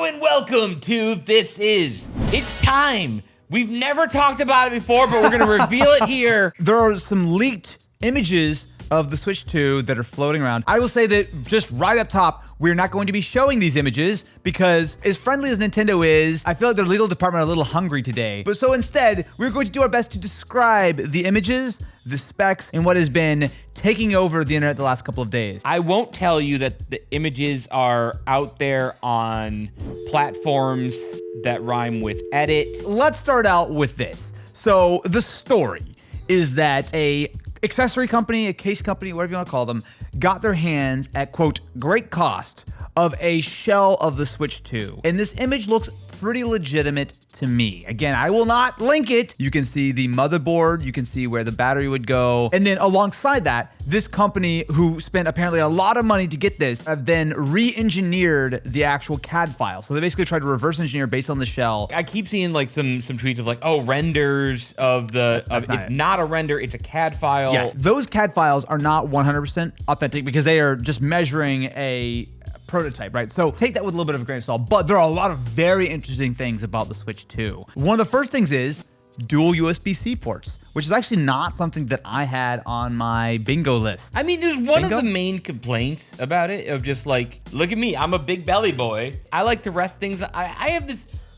Hello and welcome to This Is. It's time. We've never talked about it before, but we're going to reveal it here. There are some leaked images of the Switch 2 that are floating around. I will say that just right up top, we're not going to be showing these images because as friendly as Nintendo is, I feel like their legal department are a little hungry today. But so instead, we're going to do our best to describe the images, the specs, and what has been taking over the internet the last couple of days. I won't tell you that the images are out there on platforms that rhyme with edit. Let's start out with this. So the story is that a accessory company, a case company, whatever you want to call them, got their hands at, quote, great cost of a shell of the Switch 2. And this image looks pretty legitimate to me. Again, I will not link it. You can see the motherboard, you can see where the battery would go. And then alongside that, this company who spent apparently a lot of money to get this have then re-engineered the actual CAD file. So they basically tried to reverse engineer based on the shell. I keep seeing like some tweets of like, oh, renders of the, it's not a render, it's a CAD file. Yes, those CAD files are not 100% authentic because they are just measuring a prototype, right? So take that with a little bit of a grain of salt, but there are a lot of very interesting things about the Switch 2. One of the first things is dual USB-C ports, which is actually not something that I had on my bingo list. I mean, there's one of the main complaints about it of just like, look at me, I'm a big belly boy. I like to rest things. I have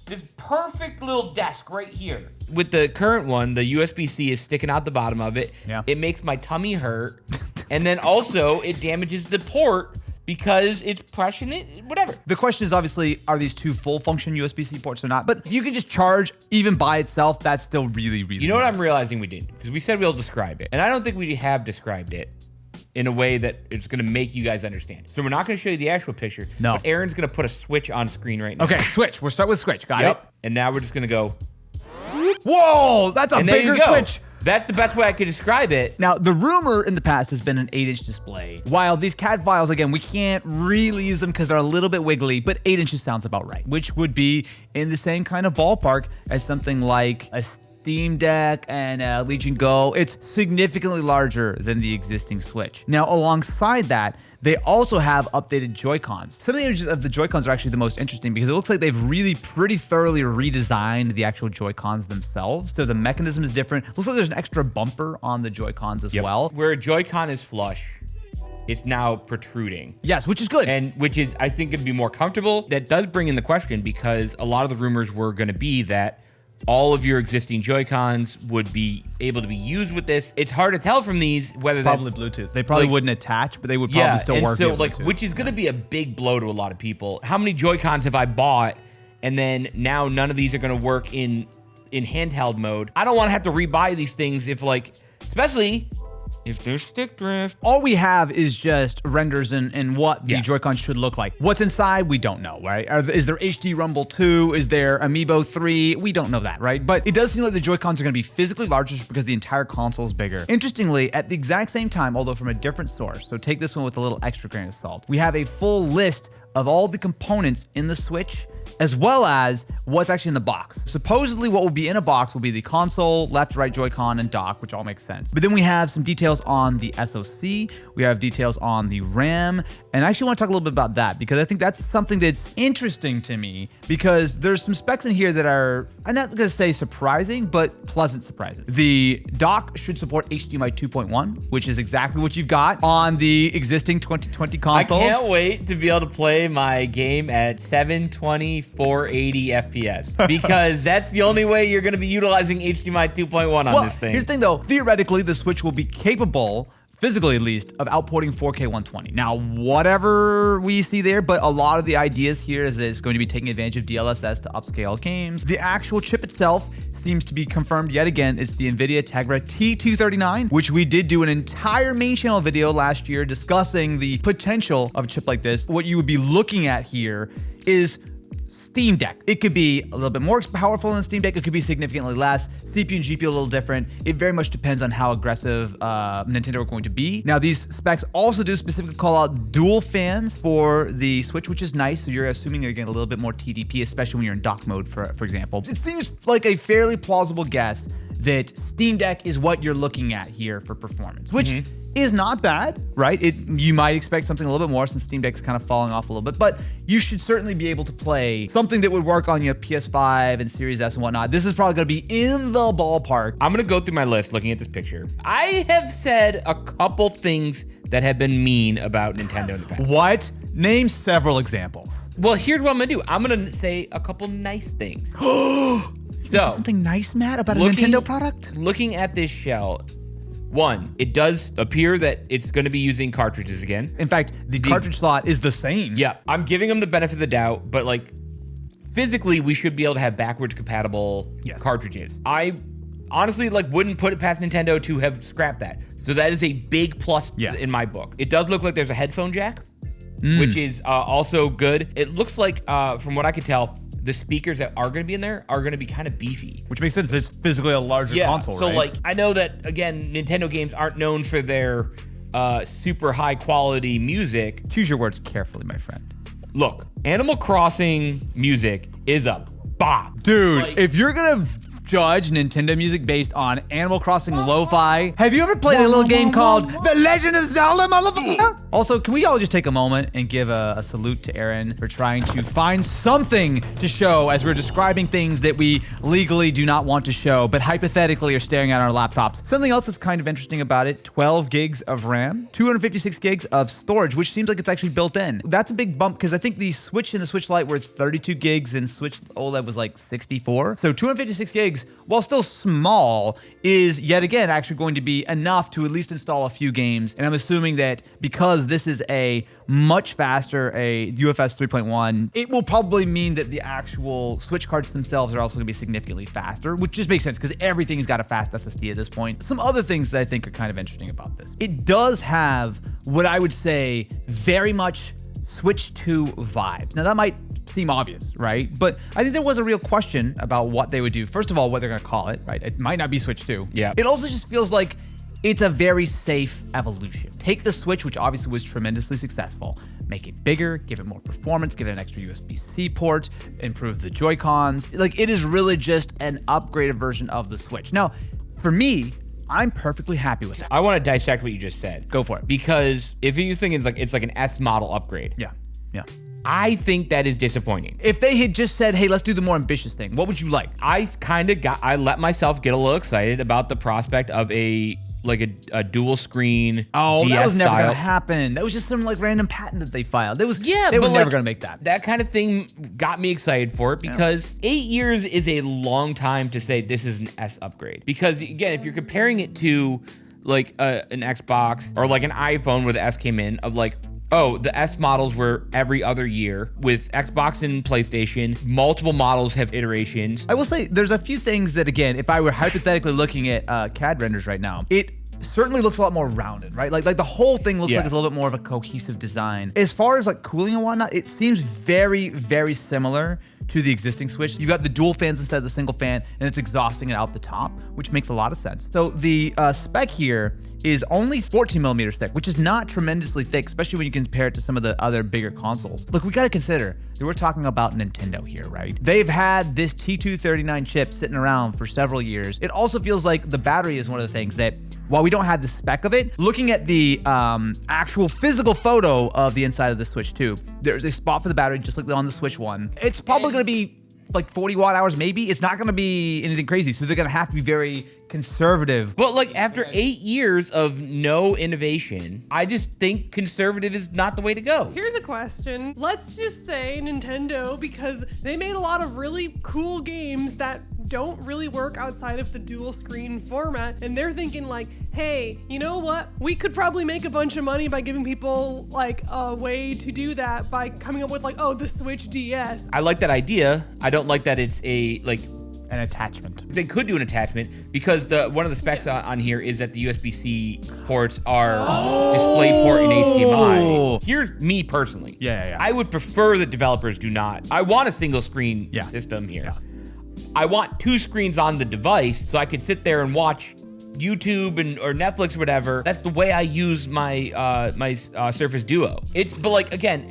this perfect little desk right here. With the current one, the USB-C is sticking out the bottom of it. Yeah. It makes my tummy hurt. And then also it damages the port because it's pressing it, whatever. The question is obviously, are these two full function USB-C ports or not? But if you could just charge even by itself, that's still really, really You know nice. what I'm realizing we didn't? Because we said we'll describe it. And I don't think we have described it in a way that it's gonna make you guys understand. So we're not gonna show you the actual picture. No. But Aaron's gonna put a switch on screen right now. Okay, Switch. We'll start with Switch. Got it? And now we're just gonna go. Whoa, that's a And there bigger you go. Switch. That's the best way I could describe it. Now, the rumor in the past has been an 8-inch display. While these CAD files, again, we can't really use them because they're a little bit wiggly, but 8 inches sounds about right, which would be in the same kind of ballpark as something like a Steam Deck and a Legion Go. It's significantly larger than the existing Switch. Now, alongside that, they also have updated Joy-Cons. Some of the images of the Joy-Cons are actually the most interesting because it looks like they've really pretty thoroughly redesigned the actual Joy-Cons themselves. So the mechanism is different. Looks like there's an extra bumper on the Joy-Cons as well. Where a Joy-Con is flush, it's now protruding. Yes, which is good. And which is, I think, gonna be more comfortable. That does bring in the question because a lot of the rumors were gonna be that all of your existing Joy-Cons would be able to be used with this. It's hard to tell from these whether it's probably Bluetooth. They probably wouldn't attach, but they would probably still work. So like, which is gonna be a big blow to a lot of people. How many Joy-Cons have I bought, and then now none of these are gonna work in handheld mode? I don't want to have to rebuy these things if like, especially if there's stick drift. All we have is just renders and what the Joy-Con should look like. What's inside, we don't know, right? Is there HD Rumble 2? Is there Amiibo 3? We don't know that, right? But it does seem like the Joy-Cons are gonna be physically larger just because the entire console is bigger. Interestingly, at the exact same time, although from a different source, so take this one with a little extra grain of salt, we have a full list of all the components in the Switch, as well as what's actually in the box. Supposedly what will be in a box will be the console, left, right Joy-Con, and dock, which all makes sense. But then we have some details on the SoC, we have details on the RAM, and I actually want to talk a little bit about that because I think that's something that's interesting to me because there's some specs in here that are, I'm not gonna say surprising, but pleasant surprises. The dock should support HDMI 2.1, which is exactly what you've got on the existing 2020 consoles. I can't wait to be able to play my game at 720 480 FPS because that's the only way you're going to be utilizing HDMI 2.1 on this thing. Here's the thing though, theoretically the Switch will be capable, physically at least, of outporting 4K 120. Now, whatever we see there, but a lot of the ideas here is that it's going to be taking advantage of DLSS to upscale games. The actual chip itself seems to be confirmed yet again. It's the NVIDIA Tegra T239, which we did do an entire main channel video last year discussing the potential of a chip like this. What you would be looking at here is Steam Deck. It could be a little bit more powerful than Steam Deck. It could be significantly less. CPU and GPU a little different. It very much depends on how aggressive Nintendo are going to be. Now, these specs also do specifically call out dual fans for the Switch, which is nice. So you're assuming you're getting a little bit more TDP, especially when you're in dock mode, for example. It seems like a fairly plausible guess that Steam Deck is what you're looking at here for performance, which is not bad, right? You might expect something a little bit more since Steam Deck's kind of falling off a little bit, but you should certainly be able to play something that would work on your PS5 and Series S and whatnot. This is probably going to be in the ballpark. I'm going to go through my list looking at this picture. I have said a couple things that have been mean about Nintendo in the past. What? Name several examples. Well, here's what I'm going to do. I'm going to say a couple nice things. Is there something nice, Matt, about a Nintendo product? Looking at this shell, one, it does appear that it's going to be using cartridges again. In fact, the cartridge slot is the same. Yeah, I'm giving them the benefit of the doubt, but like physically, we should be able to have backwards compatible cartridges. I honestly wouldn't put it past Nintendo to have scrapped that. So that is a big plus in my book. It does look like there's a headphone jack, which is also good. It looks like, from what I could tell, the speakers that are going to be in there are going to be kind of beefy. Which makes sense. It's physically a larger console, so right? I know that, again, Nintendo games aren't known for their super high quality music. Choose your words carefully, my friend. Look, Animal Crossing music is a bop. Dude, if you're going to judge Nintendo music based on Animal Crossing lo-fi, have you ever played a little game called The Legend of Zelda, motherfucker? Also, can we all just take a moment and give a salute to Aaron for trying to find something to show as we're describing things that we legally do not want to show, but hypothetically are staring at our laptops. Something else that's kind of interesting about it, 12 gigs of RAM, 256 gigs of storage, which seems like it's actually built in. That's a big bump because I think the Switch and the Switch Lite were 32 gigs and Switch OLED was like 64. So 256 gigs, while still small, is yet again actually going to be enough to at least install a few games. And I'm assuming that because this is a much faster, a UFS 3.1, it will probably mean that the actual Switch cards themselves are also going to be significantly faster, which just makes sense because everything's got a fast SSD at this point. Some other things that I think are kind of interesting about this. It does have what I would say very much Switch 2 vibes. Now that might seem obvious, right? But I think there was a real question about what they would do. First of all, what they're going to call it, right? It might not be Switch 2. Yeah. It also just feels like it's a very safe evolution. Take the Switch, which obviously was tremendously successful, make it bigger, give it more performance, give it an extra USB-C port, improve the Joy-Cons. It is really just an upgraded version of the Switch. Now, for me, I'm perfectly happy with that. I want to dissect what you just said. Go for it. Because if you think it's like an S model upgrade. Yeah. I think that is disappointing. If they had just said, hey, let's do the more ambitious thing, what would you like? I let myself get a little excited about the prospect of a dual screen. Oh, DS that was never style. gonna happen. That was just some random patent that they filed. They were but never gonna make that. That kind of thing got me excited for it because 8 years is a long time to say this is an S upgrade. Because again, if you're comparing it to an Xbox or like an iPhone where the S came in of the S models were every other year. With Xbox and PlayStation, multiple models have iterations. I will say there's a few things that, again, if I were hypothetically looking at CAD renders right now, it certainly looks a lot more rounded, right? Like the whole thing looks like it's a little bit more of a cohesive design. As far as cooling and whatnot, it seems very, very similar to the existing Switch. You've got the dual fans instead of the single fan, and it's exhausting it out the top, which makes a lot of sense. So the spec here is only 14 millimeters thick, which is not tremendously thick, especially when you compare it to some of the other bigger consoles. Look, we got to consider that we're talking about Nintendo here, right? They've had this T239 chip sitting around for several years. It also feels like the battery is one of the things that, while we don't have the spec of it, looking at the actual physical photo of the inside of the Switch 2, there's a spot for the battery just like on the Switch 1. It's probably going to be 40 watt hours maybe. It's not going to be anything crazy, so they're going to have to be very conservative. But after 8 years of no innovation, I just think conservative is not the way to go. Here's a question. Let's just say Nintendo, because they made a lot of really cool games that don't really work outside of the dual screen format, and they're thinking hey, you know what? We could probably make a bunch of money by giving people a way to do that by coming up with the Switch DS. I like that idea. I don't like that it's an attachment. They could do an attachment because one of the specs on here is that the USB-C ports are DisplayPort and HDMI. Here's me personally. Yeah. I would prefer that developers do not. I want a single screen system here. Yeah. I want two screens on the device so I could sit there and watch YouTube or Netflix or whatever, that's the way I use my Surface Duo. But like, again,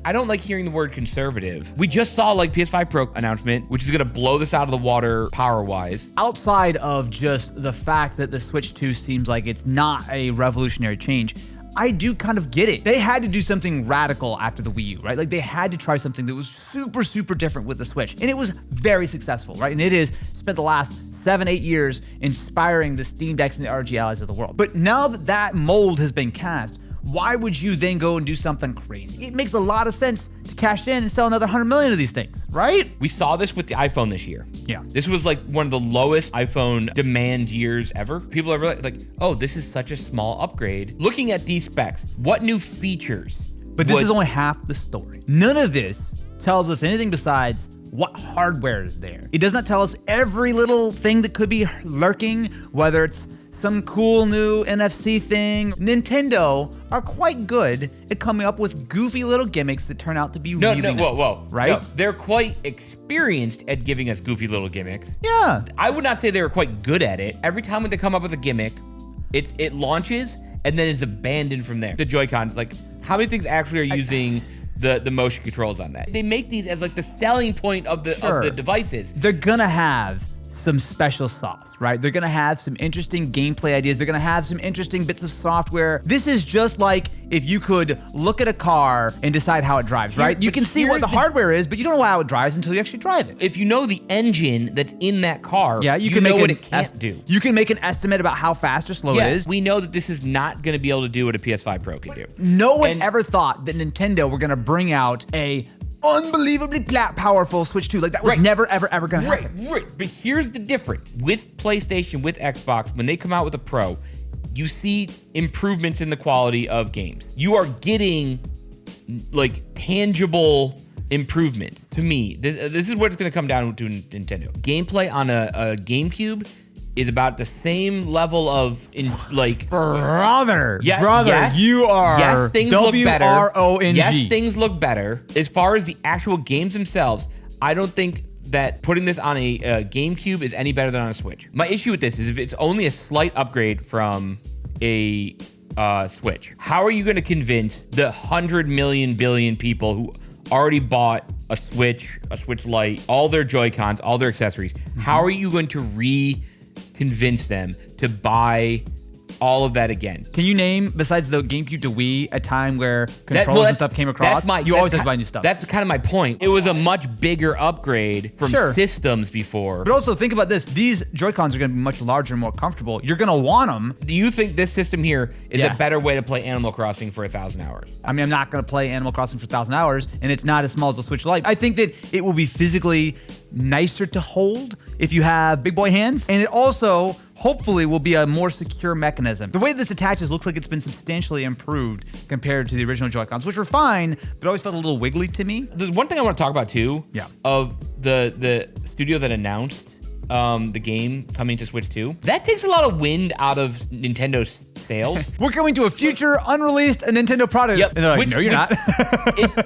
I don't like hearing the word conservative. We just saw like PS5 Pro announcement, which is gonna blow this out of the water power-wise. Outside of just the fact that the Switch 2 seems like it's not a revolutionary change, I do kind of get it. They had to do something radical after the Wii U, right? Like they had to try something that was super, super different with the Switch. And it was very successful, right? And it has spent the last 7-8 years inspiring the Steam Decks and the RG Allies of the world. But now that that mold has been cast, why would you then go and do something crazy? It makes a lot of sense to cash in and sell another 100 million of these things, right? We saw this with the iPhone this year. Yeah. This was like one of the lowest iPhone demand years ever. People are really like, oh, this is such a small upgrade. Looking at these specs, what new features? But this is only half the story. None of this tells us anything besides what hardware is there. It does not tell us every little thing that could be lurking, whether it's some cool new NFC thing. Nintendo are quite good at coming up with goofy little gimmicks that turn out to be really nice. Whoa. Right? No, they're quite experienced at giving us goofy little gimmicks. Yeah. I would not say they were quite good at it. Every time when they come up with a gimmick, it launches and then it's abandoned from there. The Joy-Cons, like, how many things actually are using the motion controls on that? They make these as like the selling point of the devices. They're gonna have some special sauce, right? They're gonna have some interesting gameplay ideas. They're gonna have some interesting bits of software. This is just like if you could look at a car and decide how it drives, right? You can see what the hardware is, but you don't know how it drives until you actually drive it. If you know the engine that's in that car, yeah, you can know make what it can't do. You can make an estimate about how fast or slow it is. We know that this is not gonna be able to do what a PS5 Pro can do. No one ever thought that Nintendo were gonna bring out a unbelievably powerful Switch 2. Like that was never, ever gonna happen. Right. But here's the difference. With PlayStation, with Xbox, when they come out with a Pro, you see improvements in the quality of games. You are getting like tangible improvements. To me, this is what it's gonna come down to Nintendo. Gameplay on a GameCube is about the same level of brother, yes, you are yes, things look better. WRONG. Yes, things look better. As far as the actual games themselves, I don't think that putting this on a GameCube is any better than on a Switch. My issue with this is if it's only a slight upgrade from a Switch, how are you going to convince the 100 million billion people who already bought a Switch Lite, all their Joy-Cons, all their accessories? How are you going to convince them to buy all of that again? Can you name, besides the GameCube to Wii, a time where controls and stuff came across? You always have to buy new stuff. That's kind of my point. It was a much bigger upgrade from systems before. But also think about this. These Joy-Cons are going to be much larger and more comfortable. You're going to want them. Do you think this system here is a better way to play Animal Crossing for 1,000 hours? I mean, I'm not going to play Animal Crossing for 1,000 hours, and it's not as small as the Switch Lite. I think that it will be physically nicer to hold if you have big boy hands, and it also hopefully will be a more secure mechanism. The way this attaches looks like it's been substantially improved compared to the original Joy-Cons, which were fine, but always felt a little wiggly to me. There's one thing I want to talk about too. Yeah. Of the studio that announced the game coming to Switch 2. That takes a lot of wind out of Nintendo's sails. We're coming to a future unreleased Nintendo product. Yep. And they're like, no, you're not.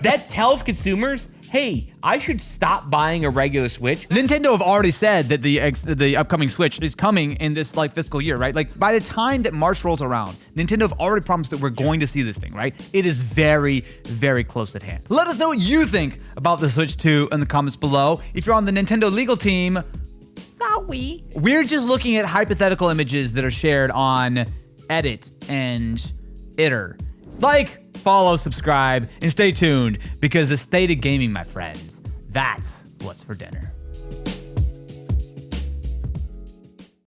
That tells consumers, hey, I should stop buying a regular Switch. Nintendo have already said that the upcoming Switch is coming in this fiscal year, right? Like by the time that March rolls around, Nintendo have already promised that we're going to see this thing, right? It is very, very close at hand. Let us know what you think about the Switch 2 in the comments below. If you're on the Nintendo legal team, sorry. We're just looking at hypothetical images that are shared on Edit and Itter. Like, follow, subscribe, and stay tuned because the state of gaming, my friends, that's what's for dinner.